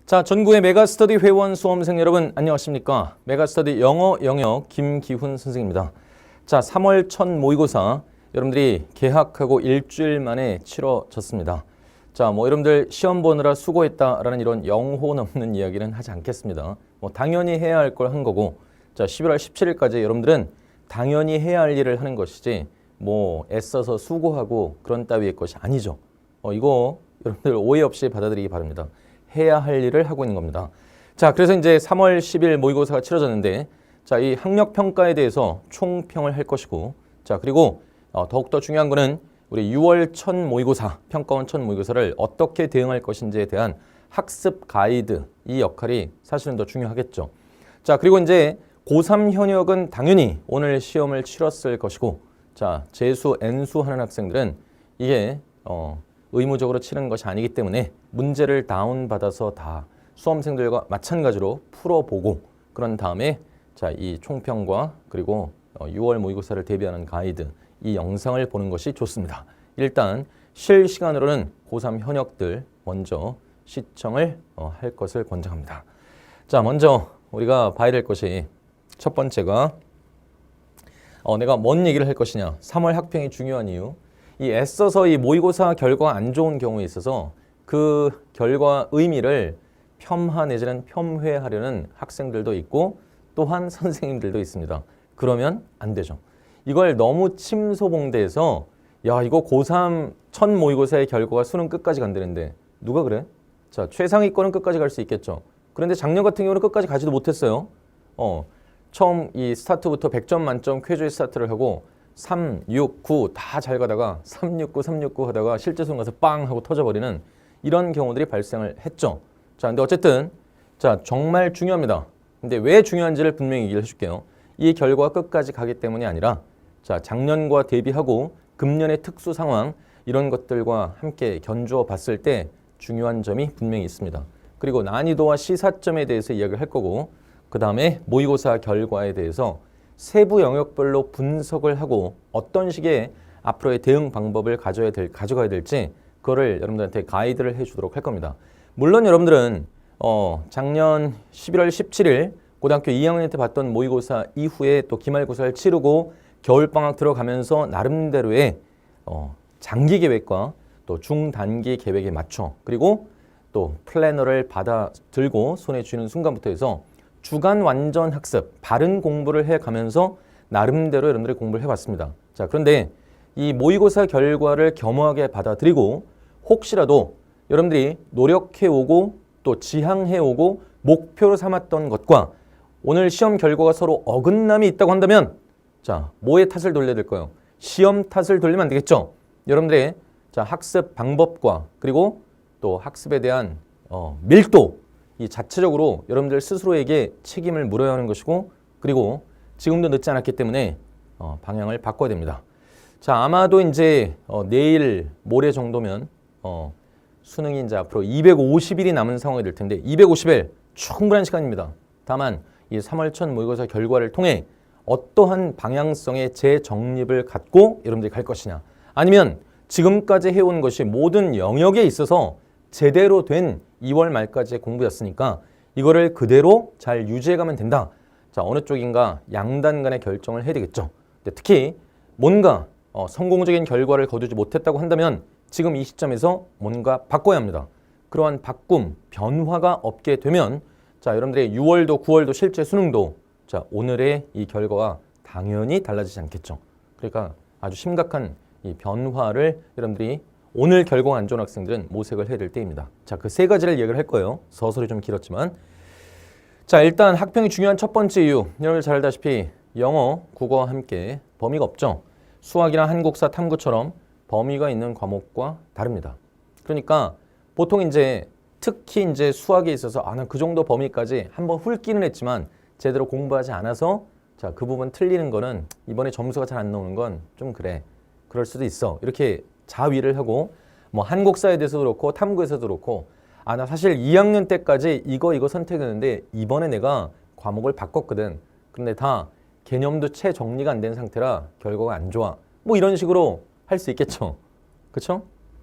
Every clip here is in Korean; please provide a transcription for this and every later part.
자, 전국의 메가스터디 회원 수험생 여러분 안녕하십니까? 메가스터디 영어 영역 김기훈 선생입니다. 자, 3월 첫 모의고사 여러분들이 개학하고 일주일 만에 치러졌습니다. 자, 여러분들 시험 보느라 수고했다라는 이런 영혼 없는 이야기는 하지 않겠습니다. 당연히 해야 할 걸 한 거고, 자, 11월 17일까지 여러분들은 당연히 해야 할 일을 하는 것이지 애써서 수고하고 그런 따위의 것이 아니죠. 이거 여러분들 오해 없이 받아들이기 바랍니다. 해야 할 일을 하고 있는 겁니다. 자, 그래서 이제 3월 10일 모의고사가 치러졌는데, 자, 이 학력평가에 대해서 총평을 할 것이고, 자, 그리고 더욱더 중요한 거는 우리 6월 첫 모의고사, 평가원 첫 모의고사를 어떻게 대응할 것인지에 대한 학습 가이드, 이 역할이 사실은 더 중요하겠죠. 자, 그리고 이제 고3 현역은 당연히 오늘 시험을 치렀을 것이고, 자, 재수, N수 하는 학생들은 이게 의무적으로 치는 것이 아니기 때문에 문제를 다운받아서 다 수험생들과 마찬가지로 풀어보고, 그런 다음에 자, 이 총평과 그리고 6월 모의고사를 대비하는 가이드, 이 영상을 보는 것이 좋습니다. 일단 실시간으로는 고3 현역들 먼저 시청을 할 것을 권장합니다. 자, 먼저 우리가 봐야 될 것이 첫 번째가 내가 뭔 얘기를 할 것이냐. 3월 학평이 중요한 이유. 이 애써서 이 모의고사 결과가 안 좋은 경우에 있어서 그 결과 의미를 폄하 내지는 폄훼하려는 학생들도 있고 또한 선생님들도 있습니다. 그러면 안 되죠. 이걸 너무 침소봉대해서 야, 이거 고3 첫 모의고사의 결과가 수능 끝까지 간다는데 누가 그래? 자, 최상위권은 끝까지 갈 수 있겠죠. 그런데 작년 같은 경우는 끝까지 가지도 못했어요. 처음 이 스타트부터 100점 만점 쾌주의 스타트를 하고 3, 6, 9 다 잘 가다가 369, 369 하다가 실제 수능 가서 빵 하고 터져버리는 이런 경우들이 발생을 했죠. 자, 근데 어쨌든 자, 정말 중요합니다. 근데 왜 중요한지를 분명히 얘기를 해줄게요. 이 결과가 끝까지 가기 때문이 아니라 자, 작년과 대비하고 금년의 특수 상황 이런 것들과 함께 견주어 봤을 때 중요한 점이 분명히 있습니다. 그리고 난이도와 시사점에 대해서 이야기를 할 거고, 그 다음에 모의고사 결과에 대해서 세부 영역별로 분석을 하고 어떤 식의 앞으로의 대응 방법을 가져가야 될지 그거를 여러분들한테 가이드를 해주도록 할 겁니다. 물론 여러분들은 작년 11월 17일 고등학교 2학년 때 봤던 모의고사 이후에 또 기말고사를 치르고 겨울방학 들어가면서 나름대로의 장기 계획과 또 중단기 계획에 맞춰, 그리고 또 플래너를 받아 들고 손에 쥐는 순간부터 해서 주간 완전 학습, 바른 공부를 해가면서 나름대로 여러분들이 공부를 해봤습니다. 자, 그런데 이 모의고사 결과를 겸허하게 받아들이고 혹시라도 여러분들이 노력해오고 또 지향해오고 목표로 삼았던 것과 오늘 시험 결과가 서로 어긋남이 있다고 한다면 자, 뭐의 탓을 돌려야 될까요? 시험 탓을 돌리면 안 되겠죠? 여러분들의 자, 학습 방법과 그리고 또 학습에 대한 밀도, 이 자체적으로 여러분들 스스로에게 책임을 물어야 하는 것이고, 그리고 지금도 늦지 않았기 때문에 방향을 바꿔야 됩니다. 자, 아마도 이제 내일 모레 정도면 수능이 이제 앞으로 250일이 남은 상황이 될 텐데 250일 충분한 시간입니다. 다만 이 3월 첫 모의고사 결과를 통해 어떠한 방향성의 재정립을 갖고 여러분들이 갈 것이냐, 아니면 지금까지 해온 것이 모든 영역에 있어서 제대로 된 2월 말까지의 공부였으니까 이거를 그대로 잘 유지해가면 된다. 자, 어느 쪽인가 양단 간의 결정을 해야 되겠죠. 근데 특히 뭔가 성공적인 결과를 거두지 못했다고 한다면 지금 이 시점에서 뭔가 바꿔야 합니다. 그러한 바꿈, 변화가 없게 되면 자, 여러분들의 6월도 9월도 실제 수능도 자, 오늘의 이 결과가 당연히 달라지지 않겠죠. 그러니까 아주 심각한 이 변화를 여러분들이 오늘 결과가 안 좋은 학생들은 모색을 해야 될 때입니다. 자, 그 세 가지를 얘기를 할 거예요. 서술이 좀 길었지만. 자, 일단 학평이 중요한 첫 번째 이유. 여러분들 잘 알다시피 영어, 국어와 함께 범위가 없죠. 수학이나 한국사, 탐구처럼 범위가 있는 과목과 다릅니다. 그러니까 보통 이제 특히 이제 수학에 있어서 난 그 정도 범위까지 한번 훑기는 했지만 제대로 공부하지 않아서 자, 그 부분 틀리는 거는 이번에 점수가 잘 안 나오는 건 좀 그래. 그럴 수도 있어. 이렇게 자위를 하고 한국사에 대해서도 그렇고 탐구에서도 그렇고 나 사실 2학년 때까지 이거 선택했는데 이번에 내가 과목을 바꿨거든. 근데 다 개념도 채 정리가 안 된 상태라 결과가 안 좋아. 이런 식으로 할 수 있겠죠. 그렇죠?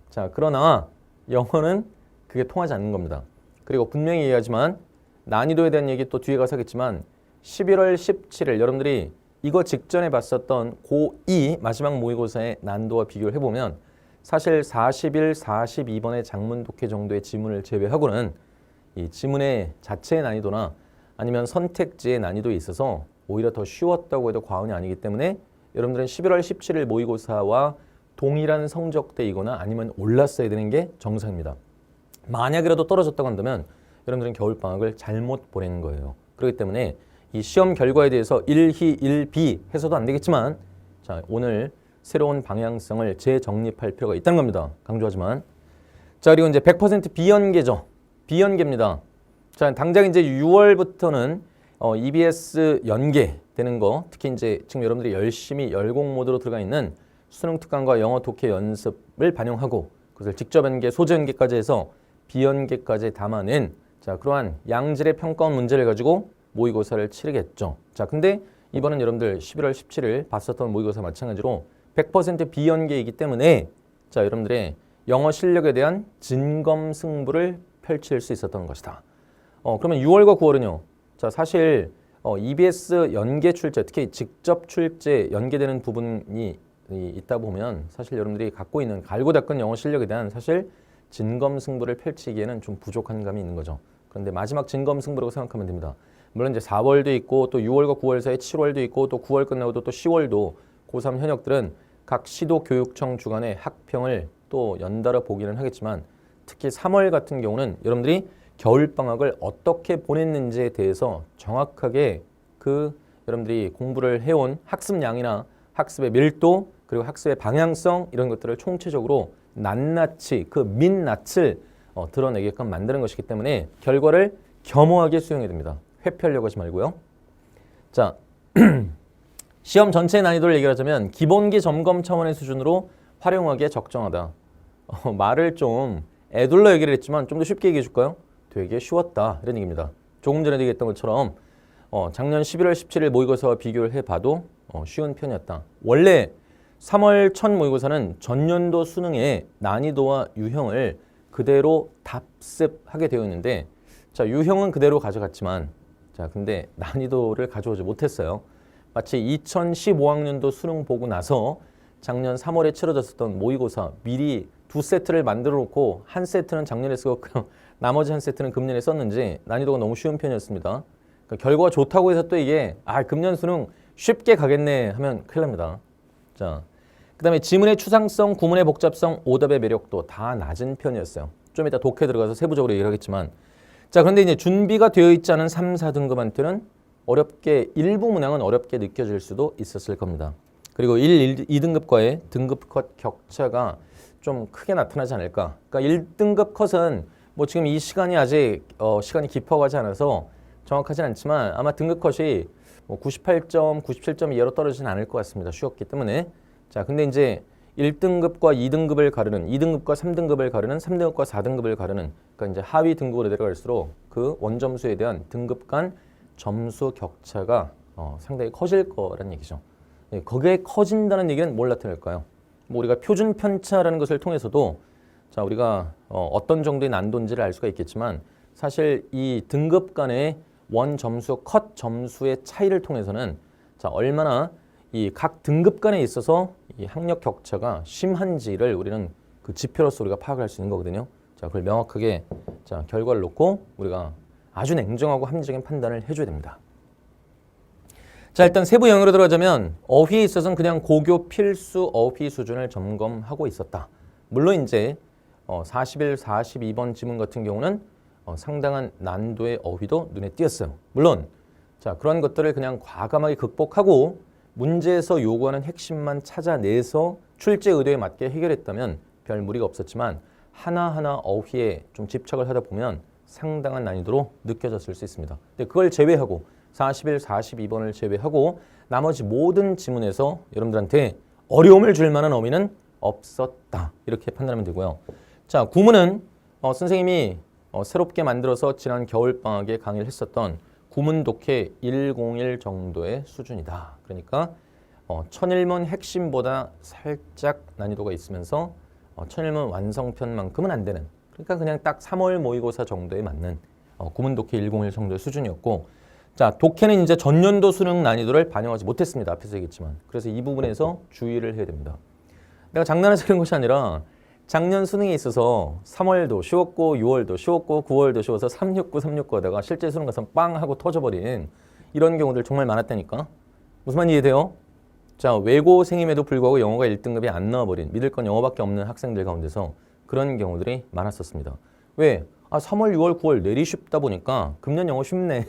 자, 그러나 영어는 그게 통하지 않는 겁니다. 그리고 분명히 얘기하지만 난이도에 대한 얘기 또 뒤에 가서 하겠지만 11월 17일 여러분들이 이거 직전에 봤었던 고2 마지막 모의고사의 난도와 비교를 해보면 사실 41, 42번의 작문 독해 정도의 지문을 제외하고는 이 지문의 자체의 난이도나 아니면 선택지의 난이도에 있어서 오히려 더 쉬웠다고 해도 과언이 아니기 때문에 여러분들은 11월 17일 모의고사와 동일한 성적대이거나 아니면 올랐어야 되는 게 정상입니다. 만약이라도 떨어졌다고 한다면 여러분들은 겨울방학을 잘못 보내는 거예요. 그렇기 때문에 이 시험 결과에 대해서 1희 1비 해서도 안 되겠지만 자, 오늘 새로운 방향성을 재정립할 필요가 있다는 겁니다. 강조하지만. 자, 그리고 이제 100% 비연계죠. 비연계입니다. 자, 당장 이제 6월부터는 EBS 연계되는 거, 특히 이제 지금 여러분들이 열심히 열공 모드로 들어가 있는 수능 특강과 영어 독해 연습을 반영하고 그것을 직접 연계, 소재 연계까지 해서 비연계까지 담아낸 자, 그러한 양질의 평가원 문제를 가지고 모의고사를 치르겠죠. 자, 근데 이번엔 여러분들 11월 17일 봤었던 모의고사 마찬가지로 100% 비연계이기 때문에 자, 여러분들의 영어 실력에 대한 진검승부를 펼칠 수 있었던 것이다. 그러면 6월과 9월은요. 자, 사실 EBS 연계 출제, 특히 직접 출제 연계되는 부분이 있다 보면 사실 여러분들이 갖고 있는 갈고 닦은 영어 실력에 대한 사실 진검승부를 펼치기에는 좀 부족한 감이 있는 거죠. 그런데 마지막 진검승부라고 생각하면 됩니다. 물론 이제 4월도 있고 또 6월과 9월 사이에 7월도 있고 또 9월 끝나고도 또 10월도 고3 현역들은 각 시도교육청 주관의 학평을 또 연달아 보기는 하겠지만 특히 3월 같은 경우는 여러분들이 겨울방학을 어떻게 보냈는지에 대해서 정확하게 그 여러분들이 공부를 해온 학습량이나 학습의 밀도 그리고 학습의 방향성 이런 것들을 총체적으로 낱낱이 그 민낯을 드러내게끔 만드는 것이기 때문에 결과를 겸허하게 수용해야 됩니다. 회피하려고 하지 말고요. 자, 시험 전체 난이도를 얘기하자면 기본기 점검 차원의 수준으로 활용하기에 적정하다. 말을 좀 애둘러 얘기를 했지만 좀 더 쉽게 얘기해 줄까요? 되게 쉬웠다 이런 얘기입니다. 조금 전에 얘기했던 것처럼 작년 11월 17일 모의고사와 비교를 해봐도 쉬운 편이었다. 원래 3월 첫 모의고사는 전년도 수능의 난이도와 유형을 그대로 답습하게 되어 있는데 자, 유형은 그대로 가져갔지만 자, 근데 난이도를 가져오지 못했어요. 마치 2015학년도 수능 보고 나서 작년 3월에 치러졌었던 모의고사 미리 두 세트를 만들어 놓고 한 세트는 작년에 쓰고 나머지 한 세트는 금년에 썼는지 난이도가 너무 쉬운 편이었습니다. 그러니까 결과가 좋다고 해서 또 이게 금년 수능 쉽게 가겠네 하면 큰일 납니다. 자, 그 다음에 지문의 추상성, 구문의 복잡성, 오답의 매력도 다 낮은 편이었어요. 좀 이따 독해 들어가서 세부적으로 얘기를 하겠지만 자, 그런데 이제 준비가 되어 있지 않은 3, 4등급한테는 어렵게 일부 문항은 어렵게 느껴질 수도 있었을 겁니다. 그리고 1, 2등급과의 등급 컷 격차가 좀 크게 나타나지 않을까. 그러니까 1등급 컷은 뭐 지금 이 시간이 아직 시간이 깊어가지 않아서 정확하진 않지만 아마 등급 컷이 뭐 98점, 97점 이하로 떨어지진 않을 것 같습니다. 쉬웠기 때문에. 자, 근데 이제 1등급과 2등급을 가르는 2등급과 3등급을 가르는 3등급과 4등급을 가르는 그러니까 이제 하위 등급으로 내려갈수록 그 원점수에 대한 등급 간 점수 격차가 상당히 커질 거라는 얘기죠. 거기에 커진다는 얘기는 뭘 나타낼까요? 뭐 우리가 표준 편차라는 것을 통해서도 자, 우리가 어떤 정도의 난도인지를 알 수가 있겠지만 사실 이 등급 간의 원 점수, 컷 점수의 차이를 통해서는 자, 얼마나 이 각 등급 간에 있어서 이 학력 격차가 심한지를 우리는 그 지표로서 우리가 파악할 수 있는 거거든요. 자, 그걸 명확하게 자, 결과를 놓고 우리가 아주 냉정하고 합리적인 판단을 해줘야 됩니다. 자, 일단 세부 영역으로 들어가자면 어휘에 있어서는 그냥 고교 필수 어휘 수준을 점검하고 있었다. 물론 이제 41, 42번 지문 같은 경우는 상당한 난도의 어휘도 눈에 띄었어요. 물론 자, 그런 것들을 그냥 과감하게 극복하고 문제에서 요구하는 핵심만 찾아내서 출제 의도에 맞게 해결했다면 별 무리가 없었지만 하나하나 어휘에 좀 집착을 하다 보면 상당한 난이도로 느껴졌을 수 있습니다. 근데 그걸 제외하고 41, 42번을 제외하고 나머지 모든 지문에서 여러분들한테 어려움을 줄 만한 어휘는 없었다. 이렇게 판단하면 되고요. 자, 구문은 선생님이 새롭게 만들어서 지난 겨울방학에 강의를 했었던 구문 독해 101 정도의 수준이다. 그러니까 천일문 핵심보다 살짝 난이도가 있으면서 천일문 완성편만큼은 안 되는 그러니까 그냥 딱 3월 모의고사 정도에 맞는 구문 독해 101 정도의 수준이었고, 자, 독해는 이제 전년도 수능 난이도를 반영하지 못했습니다. 앞에서 얘기했지만. 그래서 이 부분에서 주의를 해야 됩니다. 내가 장난해서 그런 것이 아니라 작년 수능에 있어서 3월도 쉬웠고 6월도 쉬웠고 9월도 쉬워서 369, 369 하다가 실제 수능 가서 빵 하고 터져버린 이런 경우들 정말 많았다니까. 무슨 말인지 이해돼요? 자, 외고생임에도 불구하고 영어가 1등급이 안 나와버린 믿을 건 영어밖에 없는 학생들 가운데서 그런 경우들이 많았었습니다. 왜? 3월, 6월, 9월 내리 쉽다 보니까 금년 영어 쉽네.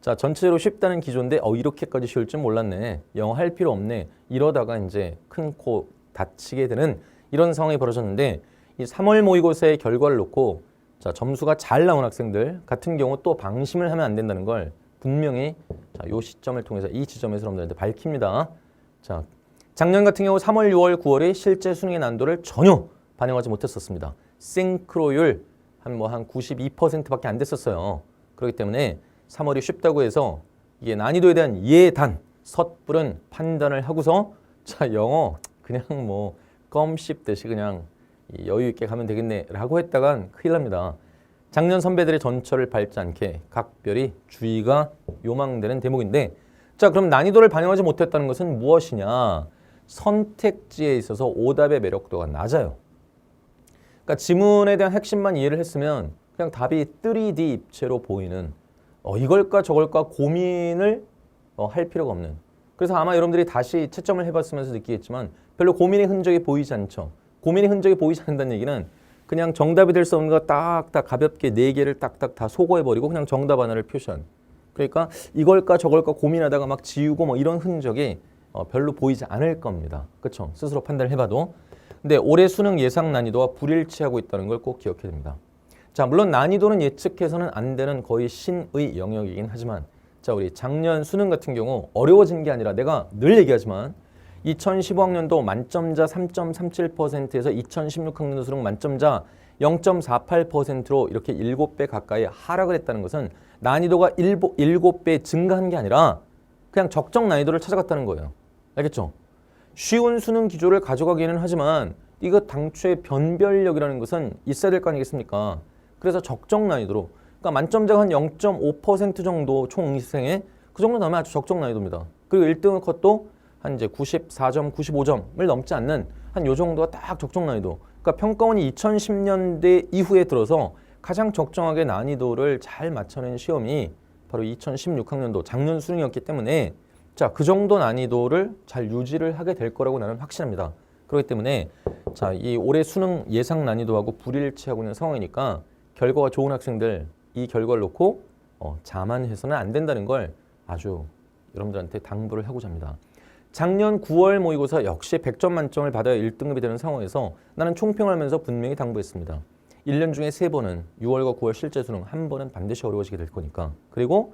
자, 전체적으로 쉽다는 기조인데 이렇게까지 쉬울 줄 몰랐네. 영어 할 필요 없네. 이러다가 이제 큰 코 다치게 되는 이런 상황이 벌어졌는데, 이 3월 모의고사의 결과를 놓고 자, 점수가 잘 나온 학생들 같은 경우 또 방심을 하면 안 된다는 걸 분명히 자, 요 시점을 통해서 이 지점에서 여러분들한테 밝힙니다. 자, 작년 같은 경우 3월, 6월, 9월이 실제 수능의 난도를 전혀 반영하지 못했었습니다. 싱크로율 한 92%밖에 안 됐었어요. 그렇기 때문에 3월이 쉽다고 해서 이게 난이도에 대한 예단, 섣부른 판단을 하고서 자, 영어 그냥 껌 씹듯이 그냥 여유 있게 가면 되겠네 라고 했다간 큰일 납니다. 작년 선배들의 전철을 밟지 않게 각별히 주의가 요망되는 대목인데, 자, 그럼 난이도를 반영하지 못했다는 것은 무엇이냐? 선택지에 있어서 오답의 매력도가 낮아요. 그러니까 지문에 대한 핵심만 이해를 했으면 그냥 답이 3D 입체로 보이는 이걸까 저걸까 고민을 할 필요가 없는. 그래서 아마 여러분들이 다시 채점을 해봤으면서 느끼겠지만 별로 고민의 흔적이 보이지 않죠. 고민의 흔적이 보이지 않는다는 얘기는 그냥 정답이 될 수 없는 거 딱딱 가볍게 4개를 딱딱 다 소거해버리고 그냥 정답 하나를 표시한. 그러니까 이걸까 저걸까 고민하다가 막 지우고 이런 흔적이 별로 보이지 않을 겁니다. 그렇죠? 스스로 판단을 해봐도. 근데 올해 수능 예상 난이도와 불일치하고 있다는 걸 꼭 기억해야 됩니다. 자, 물론 난이도는 예측해서는 안 되는 거의 신의 영역이긴 하지만, 자, 우리 작년 수능 같은 경우 어려워진 게 아니라 내가 늘 얘기하지만 2015학년도 만점자 3.37%에서 2016학년도 수능 만점자 0.48%로 이렇게 7배 가까이 하락을 했다는 것은 난이도가 7배 증가한 게 아니라 그냥 적정 난이도를 찾아갔다는 거예요. 알겠죠? 쉬운 수능 기조를 가져가기는 하지만 이거 당초에 변별력이라는 것은 있어야 될 거 아니겠습니까? 그래서 적정 난이도로, 그러니까 만점자가 한 0.5% 정도 총 응시생에 그 정도 나오면 아주 적정 난이도입니다. 그리고 1등의 컷도 한 이제 94점, 95점을 넘지 않는 한 요 정도가 딱 적정 난이도. 그러니까 평가원이 2010년대 이후에 들어서 가장 적정하게 난이도를 잘 맞춰낸 시험이 바로 2016학년도 작년 수능이었기 때문에 자, 그 정도 난이도를 잘 유지를 하게 될 거라고 나는 확신합니다. 그렇기 때문에 자, 이 올해 수능 예상 난이도하고 불일치하고 있는 상황이니까 결과가 좋은 학생들 이 결과를 놓고 자만해서는 안 된다는 걸 아주 여러분들한테 당부를 하고자 합니다. 작년 9월 모의고사 역시 100점 만점을 받아야 1등급이 되는 상황에서 나는 총평하면서 분명히 당부했습니다. 1년 중에 3번은 6월과 9월 실제 수능 한 번은 반드시 어려워지게 될 거니까. 그리고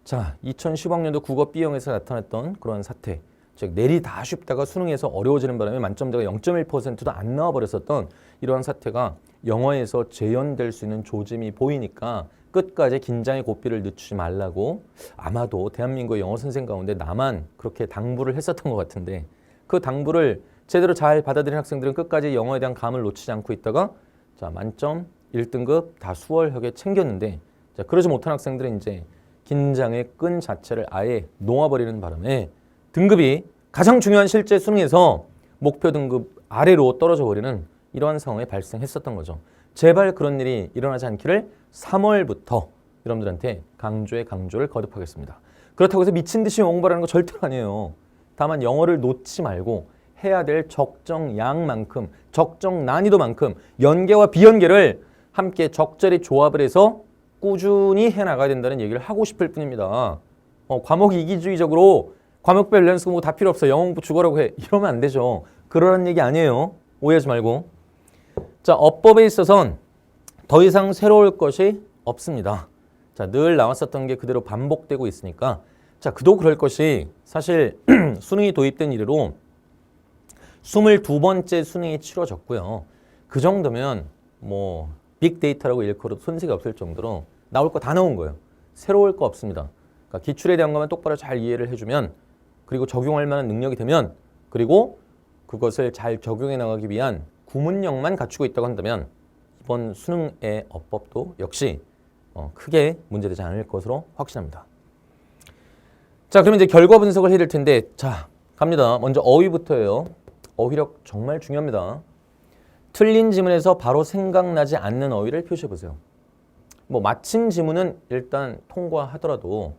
자, 2015학년도 국어 B형에서 나타났던 그런 사태, 즉 내리 다 쉽다가 수능에서 어려워지는 바람에 만점자가 0.1%도 안 나와버렸었던 이러한 사태가 영어에서 재현될 수 있는 조짐이 보이니까 끝까지 긴장의 고삐를 늦추지 말라고 아마도 대한민국의 영어 선생 가운데 나만 그렇게 당부를 했었던 것 같은데, 그 당부를 제대로 잘 받아들인 학생들은 끝까지 영어에 대한 감을 놓치지 않고 있다가 자, 만점 1등급 다 수월하게 챙겼는데, 자, 그러지 못한 학생들은 이제 긴장의 끈 자체를 아예 놓아버리는 바람에 등급이 가장 중요한 실제 수능에서 목표 등급 아래로 떨어져 버리는 이러한 상황이 발생했었던 거죠. 제발 그런 일이 일어나지 않기를 3월부터 여러분들한테 강조를 거듭하겠습니다. 그렇다고 해서 미친 듯이 영어 공부하는 거 절대로 아니에요. 다만 영어를 놓지 말고 해야 될 적정 양만큼, 적정 난이도만큼 연계와 비연계를 함께 적절히 조합을 해서 꾸준히 해나가야 된다는 얘기를 하고 싶을 뿐입니다. 과목 이기주의적으로 과목별 밸런스 공부 다 필요 없어. 영어 공부 죽어라고 해. 이러면 안 되죠. 그러라는 얘기 아니에요. 오해하지 말고. 자, 어법에 있어서는 더 이상 새로울 것이 없습니다. 자, 늘 나왔었던 게 그대로 반복되고 있으니까 자, 그도 그럴 것이 사실 수능이 도입된 이래로 22번째 수능이 치러졌고요. 그 정도면 빅데이터라고 일컬어도 손색이 없을 정도로 나올 거 다 나온 거예요. 새로울 거 없습니다. 그러니까 기출에 대한 것만 똑바로 잘 이해를 해주면, 그리고 적용할 만한 능력이 되면, 그리고 그것을 잘 적용해 나가기 위한 구문력만 갖추고 있다고 한다면 이번 수능의 어법도 역시 크게 문제되지 않을 것으로 확신합니다. 자, 그러면 이제 결과 분석을 해야 될 텐데, 자, 갑니다. 먼저 어휘부터예요. 어휘력 정말 중요합니다. 틀린 지문에서 바로 생각나지 않는 어휘를 표시해 보세요. 뭐 맞힌 지문은 일단 통과하더라도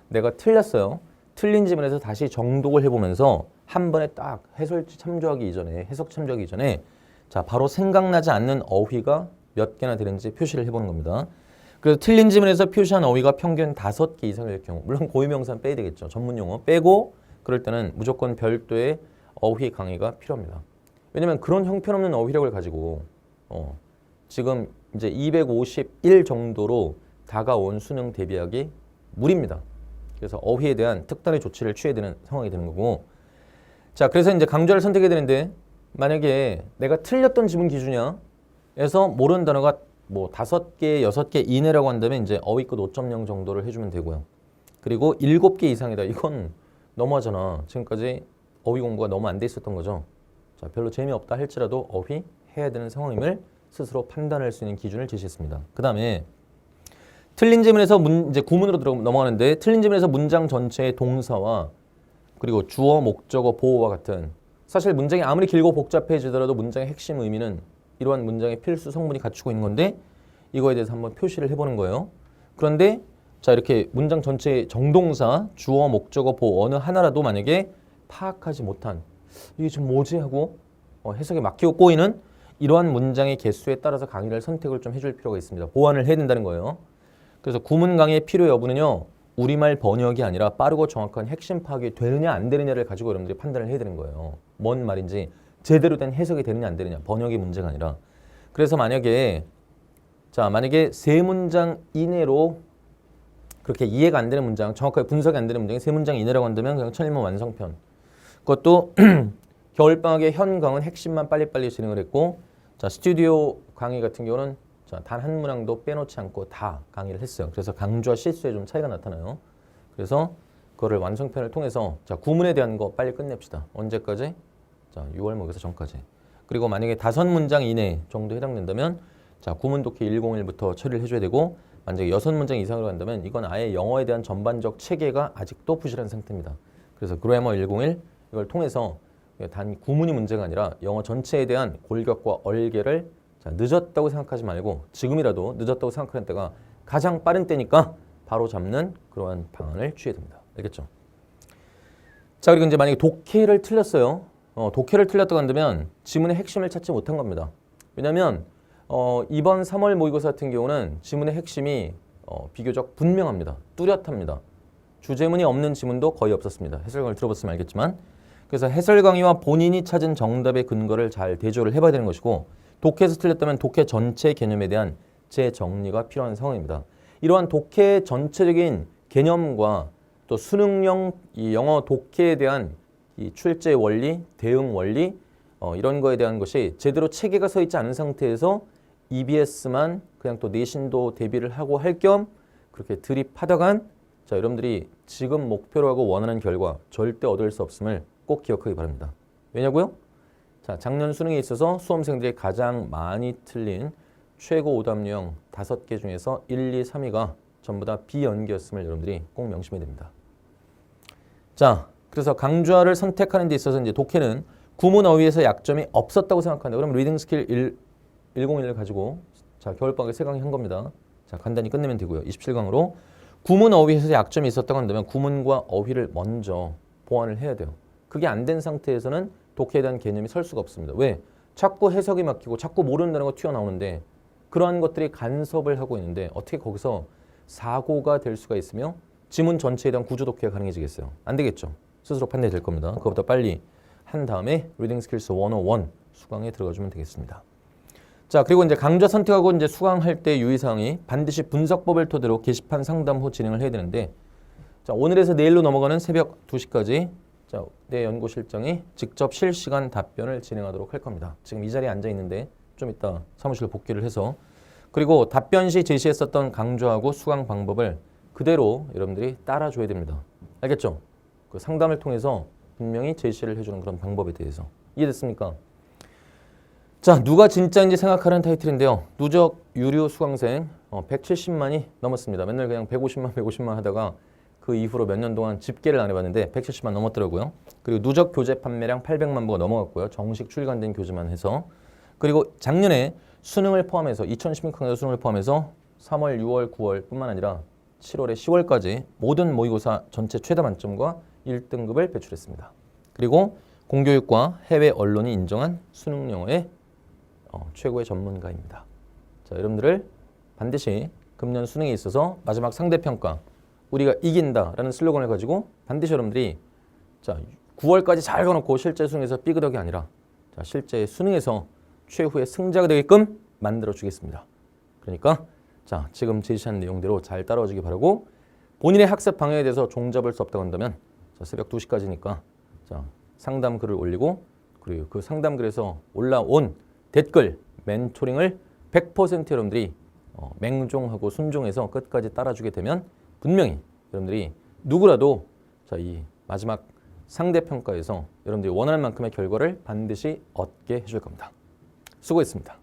내가 틀렸어요. 틀린 지문에서 다시 정독을 해보면서 한 번에 딱 해석 참조하기 이전에 자, 바로 생각나지 않는 어휘가 몇 개나 되는지 표시를 해보는 겁니다. 그래서 틀린 지문에서 표시한 어휘가 평균 5개 이상일 경우, 물론 고유명사는 빼야 되겠죠. 전문용어 빼고 그럴 때는 무조건 별도의 어휘 강의가 필요합니다. 왜냐면 그런 형편없는 어휘력을 가지고 지금 이제 251 정도로 다가온 수능 대비하기 무리입니다. 그래서 어휘에 대한 특단의 조치를 취해야 되는 상황이 되는 거고, 자, 그래서 이제 강좌를 선택해야 되는데, 만약에 내가 틀렸던 지문 기준이야 에서 모르는 단어가 뭐 5개, 6개 이내라고 한다면 이제 어휘끝 5.0 정도를 해주면 되고요. 그리고 7개 이상이다. 이건 너무하잖아. 지금까지 어휘 공부가 너무 안 돼 있었던 거죠. 자, 별로 재미없다 할지라도 어휘 해야 되는 상황임을 스스로 판단할 수 있는 기준을 제시했습니다. 그 다음에 틀린 지문에서 이제 구문으로 넘어가는데, 틀린 지문에서 문장 전체의 동사와 그리고 주어, 목적어, 보어와 같은, 사실 문장이 아무리 길고 복잡해지더라도 문장의 핵심 의미는 이러한 문장의 필수 성분이 갖추고 있는 건데, 이거에 대해서 한번 표시를 해보는 거예요. 그런데 자, 이렇게 문장 전체의 정동사, 주어, 목적어, 보어 어느 하나라도 만약에 파악하지 못한, 이게 지금 뭐지 하고 해석에 막히고 꼬이는 이러한 문장의 개수에 따라서 강의를 선택을 좀 해줄 필요가 있습니다. 보완을 해야 된다는 거예요. 그래서 구문 강의의 필요 여부는요, 우리말 번역이 아니라 빠르고 정확한 핵심 파악이 되느냐 안 되느냐를 가지고 여러분들이 판단을 해야 되는 거예요. 뭔 말인지 제대로 된 해석이 되느냐 안 되느냐, 번역의 문제가 아니라. 그래서 만약에 3문장 이내로 그렇게 이해가 안 되는 문장, 정확하게 분석이 안 되는 문장이 3문장 이내라고 한다면 그냥 천일문 완성편. 그것도 겨울방학의 현 강은 핵심만 빨리빨리 진행을 했고, 자, 스튜디오 강의 같은 경우는 자, 단 한 문항도 빼놓지 않고 다 강의를 했어요. 그래서 강조와 실수에 좀 차이가 나타나요. 그래서 그거를 완성편을 통해서 자, 구문에 대한 거 빨리 끝냅시다. 언제까지? 자, 6월 모의고사 전까지. 그리고 만약에 5문장 이내 정도 해당된다면 자, 구문 독해 101부터 처리를 해줘야 되고, 만약에 6문장 이상으로 간다면 이건 아예 영어에 대한 전반적 체계가 아직도 부실한 상태입니다. 그래서 그래머 101 이걸 통해서 단 구문이 문제가 아니라 영어 전체에 대한 골격과 얼개를 자, 늦었다고 생각하지 말고 지금이라도 늦었다고 생각하는 때가 가장 빠른 때니까 바로 잡는 그러한 방안을 취해야 됩니다. 알겠죠? 자, 그리고 이제 만약에 독해를 틀렸어요. 독해를 틀렸다고 한다면 지문의 핵심을 찾지 못한 겁니다. 왜냐하면 이번 3월 모의고사 같은 경우는 지문의 핵심이 비교적 분명합니다. 뚜렷합니다. 주제문이 없는 지문도 거의 없었습니다. 해설강을 들어봤으면 알겠지만, 그래서 해설 강의와 본인이 찾은 정답의 근거를 잘 대조를 해봐야 되는 것이고, 독해에서 틀렸다면 독해 전체 개념에 대한 재정리가 필요한 상황입니다. 이러한 독해 전체적인 개념과 또 수능형 이 영어 독해에 대한 이 출제 원리, 대응 원리 이런 거에 대한 것이 제대로 체계가 서 있지 않은 상태에서 EBS만 그냥 또 내신도 대비를 하고 할 겸 그렇게 드립하다간 자, 여러분들이 지금 목표로 하고 원하는 결과 절대 얻을 수 없음을 꼭 기억하기 바랍니다. 왜냐고요? 자, 작년 수능에 있어서 수험생들이 가장 많이 틀린 최고 오답 유형 5개 중에서 1, 2, 3위가 전부 다 비연기였음을 여러분들이 꼭 명심해야 됩니다. 자, 그래서 강좌를 선택하는 데 있어서 이제 독해는 구문 어휘에서 약점이 없었다고 생각한다. 그럼 리딩 스킬 101을 가지고 자, 겨울방학에 3강의 한 겁니다. 자, 간단히 끝내면 되고요. 27강으로 구문 어휘에서 약점이 있었다고 한다면 구문과 어휘를 먼저 보완을 해야 돼요. 그게 안 된 상태에서는 독해에 대한 개념이 설 수가 없습니다. 왜? 자꾸 해석이 막히고 자꾸 모른다는 거 튀어나오는데 그러한 것들이 간섭을 하고 있는데 어떻게 거기서 사고가 될 수가 있으며 지문 전체에 대한 구조 독해가 가능해지겠어요? 안 되겠죠. 스스로 판단이 될 겁니다. 그것보다 빨리 한 다음에 리딩 스킬스 101 수강에 들어가주면 되겠습니다. 자, 그리고 이제 강좌 선택하고 이제 수강할 때 유의사항이 반드시 분석법을 토대로 게시판 상담 후 진행을 해야 되는데 자, 오늘에서 내일로 넘어가는 새벽 2시까지 자, 내 연구실장이 직접 실시간 답변을 진행하도록 할 겁니다. 지금 이 자리에 앉아 있는데 좀 이따 사무실로 복귀를 해서 그리고 답변 시 제시했었던 강좌하고 수강 방법을 그대로 여러분들이 따라줘야 됩니다. 알겠죠? 그 상담을 통해서 분명히 제시를 해주는 그런 방법에 대해서 이해됐습니까? 자, 누가 진짜인지 생각하는 타이틀인데요. 누적 유료 수강생 170만이 넘었습니다. 맨날 그냥 150만 하다가 그 이후로 몇 년 동안 집계를 안 해봤는데 170만 넘었더라고요. 그리고 누적 교재 판매량 800만 부가 넘어갔고요. 정식 출간된 교재만 해서. 그리고 작년에 수능을 포함해서 2016학년 수능을 포함해서 3월, 6월, 9월 뿐만 아니라 7월에 10월까지 모든 모의고사 전체 최다 만점과 1등급을 배출했습니다. 그리고 공교육과 해외 언론이 인정한 수능 영어의 최고의 전문가입니다. 자, 여러분들을 반드시 금년 수능에 있어서 마지막 상대평가 우리가 이긴다라는 슬로건을 가지고 반드시 여러분들이 자 9월까지 잘 가놓고 실제 수능에서 삐그덕이 아니라 자, 실제 수능에서 최후의 승자가 되게끔 만들어 주겠습니다. 그러니까 자 지금 제시한 내용대로 잘 따라와 주기 바라고 본인의 학습 방향에 대해서 종잡을 수 없다고 한다면 자, 새벽 2시까지니까 자, 상담 글을 올리고 그리고 그 상담 글에서 올라온 댓글 멘토링을 100% 여러분들이 맹종하고 순종해서 끝까지 따라주게 되면 분명히 여러분들이 누구라도 자, 이 마지막 상대평가에서 여러분들이 원하는 만큼의 결과를 반드시 얻게 해줄 겁니다. 수고했습니다.